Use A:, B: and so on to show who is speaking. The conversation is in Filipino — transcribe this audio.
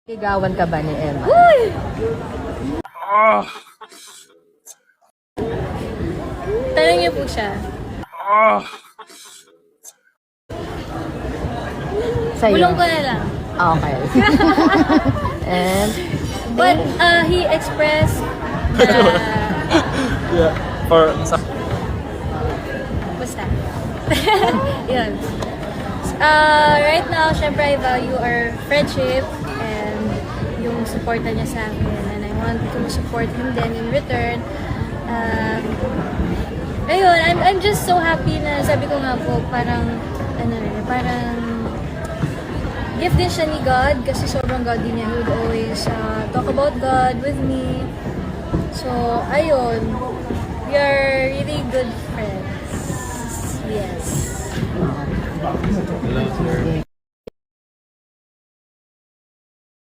A: Ligawan ka ba ni Emma?
B: Uy! Tanong niyo po siya.
A: Sa'yo?
B: Bulong ko na lang.
A: Okay. And,
B: But he expressed
C: Yeah, for
B: basta. Yun. Right now, syempre I value our friendship and yung support niya sa akin, and I want to support him then in return. Ayun, I'm just so happy na sabi ko nga po, parang gift din siya ni God kasi sobrang godly niya. He would always talk about God with me. So, ayun. We are really good friends. Yes.
C: hello, sir.